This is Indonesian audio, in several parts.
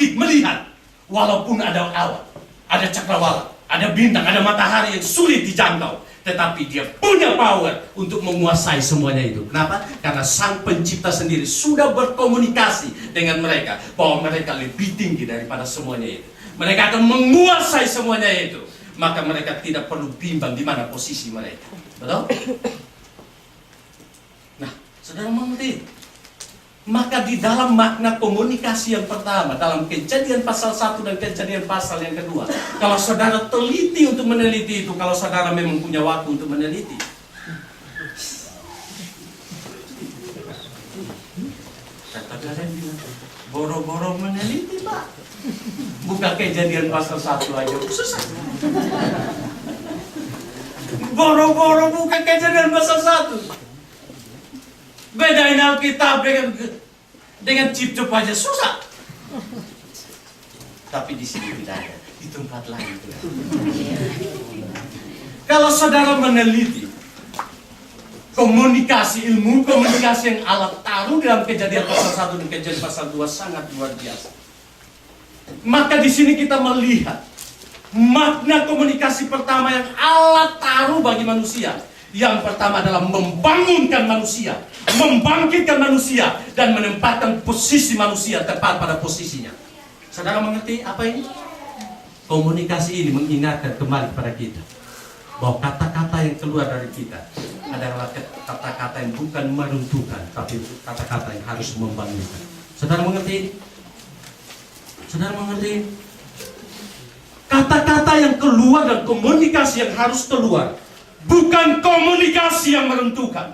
bangkit melihat. Walaupun ada awan, ada cakrawala, ada bintang, ada matahari yang sulit dijangkau, tetapi dia punya power untuk menguasai semuanya itu. Kenapa? Karena Sang Pencipta sendiri sudah berkomunikasi dengan mereka bahwa mereka lebih tinggi daripada semuanya itu. Mereka akan menguasai semuanya itu. Maka mereka tidak perlu bimbang di mana posisi mereka. Betul? Nah, saudara mengerti? Maka di dalam makna komunikasi yang pertama, dalam Kejadian pasal 1 dan Kejadian pasal yang kedua, kalau saudara teliti untuk meneliti itu, kalau saudara memang punya waktu untuk meneliti, kata kalian bilang, boro-boro meneliti Pak, buka Kejadian pasal 1 aja susah. Boro-boro buka Kejadian pasal 1. Bedain Alkitab dengan cip-cip aja susah. Tapi di sini tidak ada, di tempat lain. Kalau saudara meneliti komunikasi, ilmu komunikasi yang Allah taruh dalam Kejadian pasal 1 dan Kejadian pasal 2 sangat luar biasa. Maka di sini kita melihat makna komunikasi pertama yang Allah taruh bagi manusia. Yang pertama adalah membangunkan manusia, membangkitkan manusia, dan menempatkan posisi manusia tepat pada posisinya. Saudara mengerti apa ini? Komunikasi ini mengingatkan kembali pada kita bahwa kata-kata yang keluar dari kita adalah kata-kata yang bukan meruntuhkan, tapi kata-kata yang harus membangunkan. Saudara mengerti ini? Saudara mengerti? Kata-kata yang keluar dan komunikasi yang harus keluar bukan komunikasi yang meruntuhkan,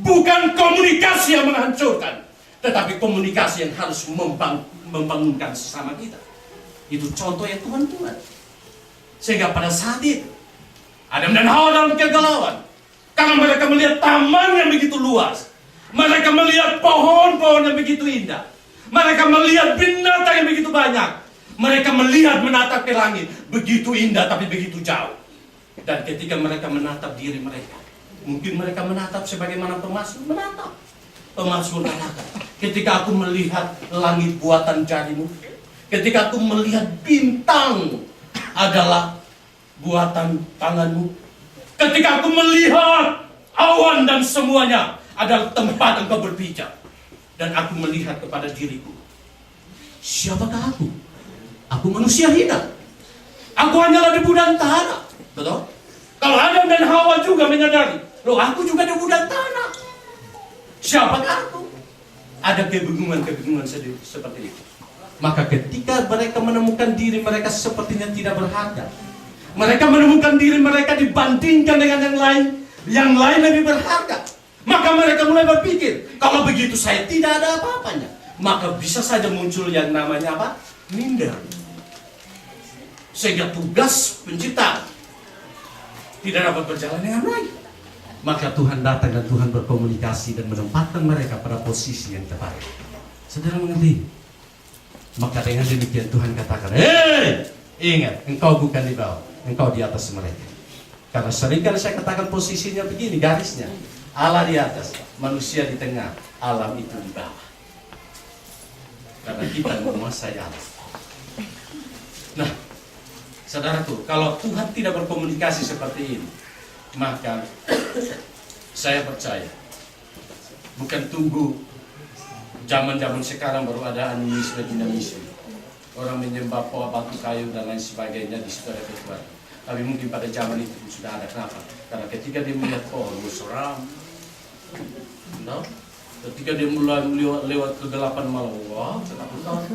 bukan komunikasi yang menghancurkan, tetapi komunikasi yang harus membangunkan sesama kita. Itu contoh yang Tuhan buat. Sehingga pada saat itu Adam dan Hawa dalam kegalauan, karena mereka melihat taman yang begitu luas, mereka melihat pohon-pohon yang begitu indah, mereka melihat binatang yang begitu banyak, mereka melihat menatap ke langit begitu indah tapi begitu jauh. Dan ketika mereka menatap diri mereka, mungkin mereka menatap sebagaimana Pemasmur menatap. Pemasmur katakan, ketika aku melihat langit buatan jarimu, ketika aku melihat bintang adalah buatan tanganmu, ketika aku melihat awan dan semuanya adalah tempat engkau berpijak, dan aku melihat kepada diriku, siapakah aku? Aku manusia hina. Aku hanyalah debu dan tanah. Betul? Kalau Adam dan Hawa juga menyadari, loh aku juga debu dan tanah. Siapakah aku? Ada kebingungan-kebingungan seperti itu. Maka ketika mereka menemukan diri mereka sepertinya tidak berharga, mereka menemukan diri mereka dibandingkan dengan yang lain lebih berharga, maka mereka mulai berpikir, kalau begitu saya tidak ada apa-apanya. Maka bisa saja muncul yang namanya apa? Minder. Sehingga tugas pencipta tidak dapat berjalan dengan baik. Maka Tuhan datang dan Tuhan berkomunikasi dan menempatkan mereka pada posisi yang tepat. Saudara mengerti? Maka dengan demikian Tuhan katakan, hei, ingat, engkau bukan di bawah, engkau di atas mereka. Karena seringkali saya katakan posisinya begini, garisnya. Allah di atas, manusia di tengah, alam itu di bawah. Karena kita menguasai alam. Nah, saudaraku, kalau Tuhan tidak berkomunikasi seperti ini, maka saya percaya bukan tunggu zaman-zaman sekarang baru ada animisme, dinamisme, orang menyembah pohon, batu, kayu dan lain sebagainya di situ ada kekuatan. Tapi mungkin pada zaman itu sudah ada. Kenapa? Karena ketika dia melihat pohon seram, no? Ketika dia mulai lewat kegelapan malam, wah, ketakutan.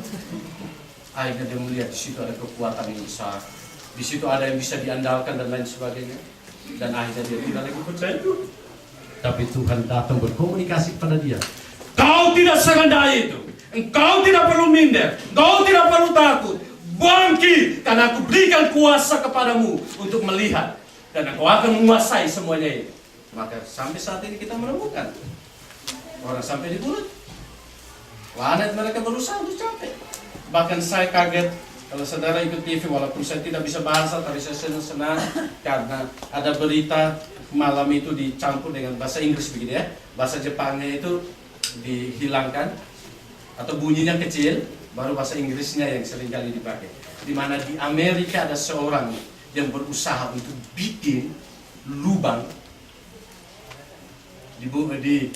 Akhirnya dia melihat di situ ada kekuatan yang besar. Di situ ada yang bisa diandalkan dan lain sebagainya. Dan akhirnya dia tidak lagi percaya itu. Tapi Tuhan datang berkomunikasi kepada dia. Kau tidak serendah itu. Engkau tidak perlu minder. Engkau tidak perlu takut. Bangkit, karena aku berikan kuasa kepadamu untuk melihat. Dan engkau akan menguasai semuanya itu. Maka sampai saat ini kita menemukan orang sampai di mulut. Planet mereka berusaha untuk capek. Bahkan saya kaget kalau saudara ikut TV, walaupun saya tidak bisa bahasa, tapi saya senang karena ada berita malam itu dicampur dengan bahasa Inggris begitu ya. Bahasa Jepangnya itu dihilangkan atau bunyinya kecil, baru bahasa Inggrisnya yang seringkali dipakai. Di mana di Amerika ada seorang yang berusaha untuk bikin lubang di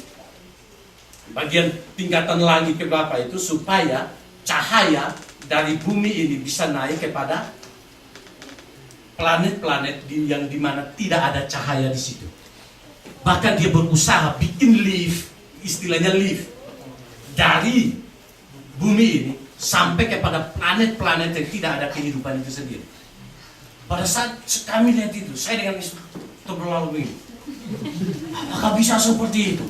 bagian tingkatan langit ke berapa itu supaya cahaya dari bumi ini bisa naik kepada planet-planet yang dimana tidak ada cahaya di situ. Bahkan dia berusaha bikin lift, istilahnya lift, dari bumi ini sampai kepada planet-planet yang tidak ada kehidupan itu sendiri. Pada saat kami lihat itu, saya dengan istri terlalu begini. Apakah bisa seperti itu?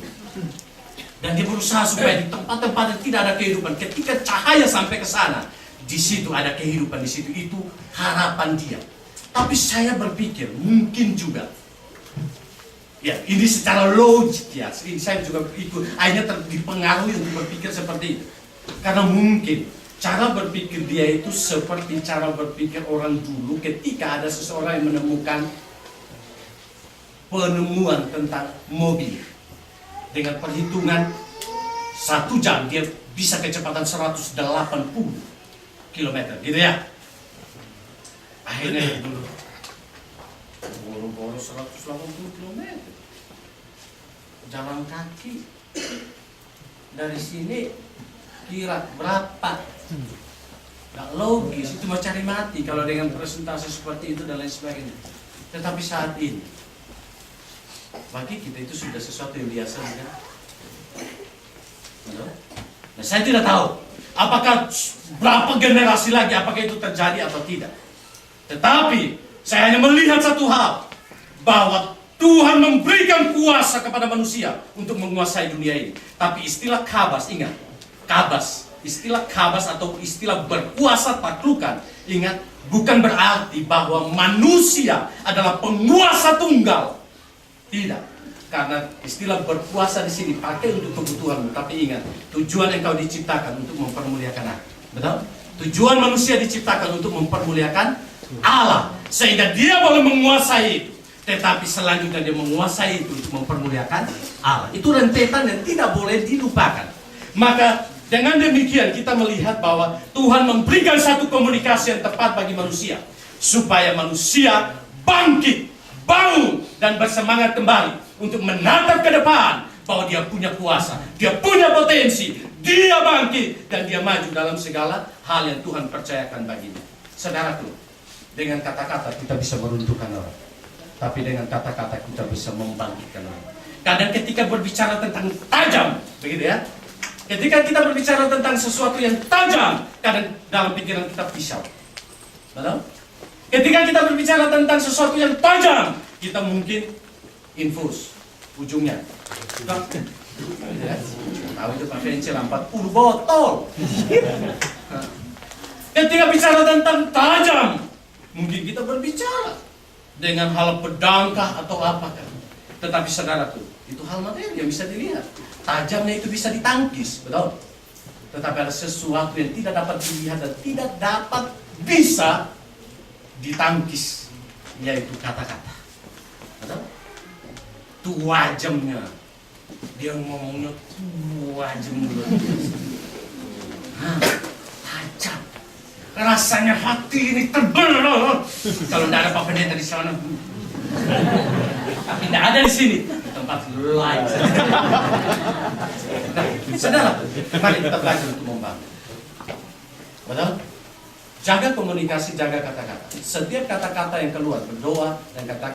Dan dia berusaha supaya di tempat-tempat yang tidak ada kehidupan, ketika cahaya sampai ke sana, di situ ada kehidupan, di situ itu harapan dia. Tapi saya berpikir mungkin juga, ya ini secara logik ya, saya juga ikut, akhirnya dipengaruhi untuk berpikir seperti itu. Karena mungkin cara berpikir dia itu seperti cara berpikir orang dulu ketika ada seseorang yang menemukan penemuan tentang mobil. Dengan perhitungan 1 jam dia bisa kecepatan 180 km, gitu ya. Akhirnya dulu boro-boro 180 km jalan kaki dari sini kira berapa? Nggak logis, itu mau cari mati kalau dengan presentasi seperti itu dan lain sebagainya. Tetapi saat ini bagi kita itu sudah sesuatu yang biasa, kan? Nah, saya tidak tahu apakah berapa generasi lagi apakah itu terjadi atau tidak. Tetapi saya hanya melihat satu hal, bahwa Tuhan memberikan kuasa kepada manusia untuk menguasai dunia ini. Tapi istilah kabas, ingat, kabas, istilah kabas atau istilah berkuasa taklukan, ingat, bukan berarti bahwa manusia adalah penguasa tunggal. Tidak, karena istilah berkuasa di sini pakai untuk kebutuhanmu. Tapi ingat, tujuan engkau diciptakan untuk mempermuliakan aku. Betul? Tujuan manusia diciptakan untuk mempermuliakan Allah, sehingga dia boleh menguasai itu. Tetapi selanjutnya dia menguasai itu untuk mempermuliakan Allah. Itu rentetan yang tidak boleh dilupakan. Maka dengan demikian kita melihat bahwa Tuhan memberikan satu komunikasi yang tepat bagi manusia, supaya manusia bangkit, bangun, dan bersemangat kembali untuk menatap ke depan bahwa dia punya kuasa, dia punya potensi, dia bangkit, dan dia maju dalam segala hal yang Tuhan percayakan baginya. Saudaraku, dengan kata-kata kita bisa meruntuhkan orang, tapi dengan kata-kata kita bisa membangkitkan orang. Kadang ketika berbicara tentang tajam, begitu ya, ketika kita berbicara tentang sesuatu yang tajam, kadang dalam pikiran kita pisau. Betul? Ketika kita berbicara tentang sesuatu yang tajam, kita mungkin infus ujungnya. Tahu itu Pak Fencel 40 botol. Ketika bicara tentang tajam, mungkin kita berbicara dengan hal pedangkah atau apakah. Tetapi saudaraku, itu hal materi yang bisa dilihat. Tajamnya itu bisa ditangkis, betul? Tetapi ada sesuatu yang tidak dapat dilihat dan tidak dapat bisa ditangkis, yaitu kata-kata. Tuajamnya, dia ngomongnya tuajem dulu. Tajam. Rasanya hati ini terbelah. Kalau tidak ada Pak Pendeta di sana, tapi tidak ada di sini, tempat lain. Nah, saudara, mari kita belajar untuk membangun. Betul? Jaga komunikasi, jaga kata-kata. Setiap kata-kata yang keluar, berdoa dan kata